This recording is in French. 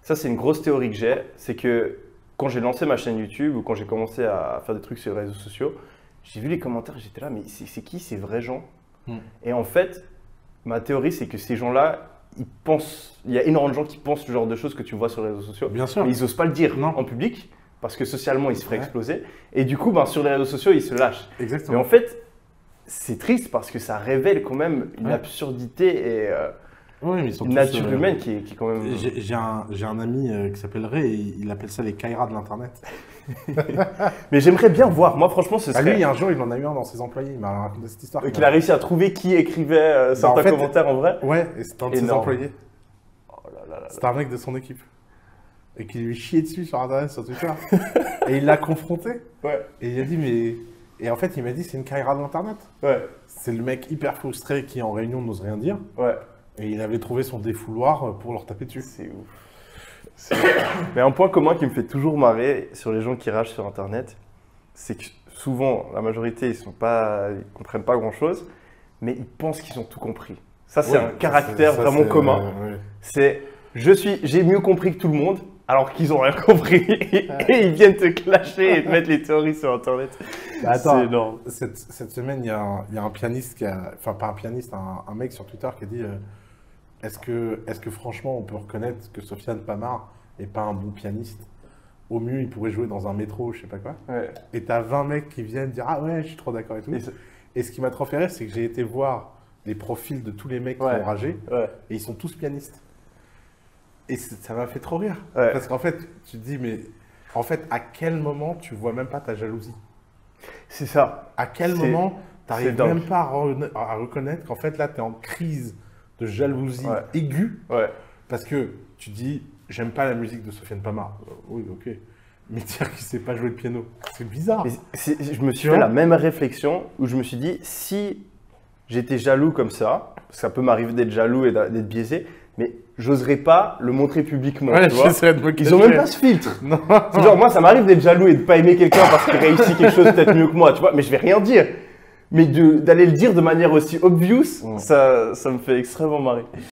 Ça, c'est une grosse théorie que j'ai. C'est que quand j'ai lancé ma chaîne YouTube ou quand j'ai commencé à faire des trucs sur les réseaux sociaux, j'ai vu les commentaires, j'étais là, mais c'est qui ces vrais gens? Et en fait, ma théorie, c'est que ces gens-là, ils pensent. Il y a énormément de gens qui pensent ce genre de choses que tu vois sur les réseaux sociaux. Bien sûr. Mais ils n'osent pas le dire en public parce que socialement, ils se feraient exploser. Et du coup, sur les réseaux sociaux, ils se lâchent. Exactement. Mais en fait, c'est triste parce que ça révèle quand même une absurdité et Oui, mais ils sont une tous, nature humaine qui est quand même. J'ai un ami qui s'appelle Ray, et il appelle ça les Kairas de l'internet. Mais j'aimerais bien voir. Moi, franchement, ce serait. Lui, un jour, il en a eu un dans ses employés. Il m'a raconté cette histoire. Qu'il a réussi à trouver qui écrivait certains commentaires en vrai. Ouais, et c'était un de ses employés. Oh là là là. C'était un mec de son équipe. Et qui lui chiait dessus sur internet, sur Twitter. Et il l'a confronté. Ouais. Et il a dit, mais. Et en fait, il m'a dit, c'est une Kaira de l'internet. Ouais. C'est le mec hyper frustré qui, en réunion, n'ose rien dire. Ouais. Et il avait trouvé son défouloir pour leur taper dessus. C'est ouf. Mais un point commun qui me fait toujours marrer sur les gens qui ragent sur internet, c'est que souvent, la majorité, ils comprennent pas grand-chose, mais ils pensent qu'ils ont tout compris. Ça, c'est un caractère vraiment commun. C'est j'ai mieux compris que tout le monde, alors qu'ils n'ont rien compris. Et ils viennent te clasher et te mettre les théories sur internet. Attends, c'est énorme. Cette semaine, il y a un pianiste enfin pas un pianiste, un mec sur Twitter qui a dit est-ce que franchement on peut reconnaître que Sofiane Pamart n'est pas un bon pianiste? Au mieux, il pourrait jouer dans un métro, je sais pas quoi. Ouais. Et t'as 20 mecs qui viennent dire ah ouais, je suis trop d'accord et tout. Et ce qui m'a trop fait rire, c'est que j'ai été voir les profils de tous les mecs qui ont ragé, et ils sont tous pianistes. Et ça m'a fait trop rire. Ouais. Parce qu'en fait, tu te dis, mais en fait, à quel moment tu vois même pas ta jalousie? C'est ça. À quel moment tu n'arrives même pas à reconnaître qu'en fait, là, tu es en crise de jalousie aiguë. Ouais. Parce que tu dis, j'aime pas la musique de Sofiane Pamart. Oui, ok. Mais dire qu'il sait pas jouer le piano, c'est bizarre. Je me suis fait la même réflexion où je me suis dit, si j'étais jaloux comme ça, parce que ça peut m'arriver d'être jaloux et d'être biaisé, mais j'oserais pas le montrer publiquement. Ouais, tu vois. Ils ont même pas ce filtre. Genre, moi, ça m'arrive d'être jaloux et de pas aimer quelqu'un parce qu'il réussit quelque chose peut-être mieux que moi, tu vois, mais je vais rien dire. Mais d'aller le dire de manière aussi obvious, ça me fait extrêmement marrer.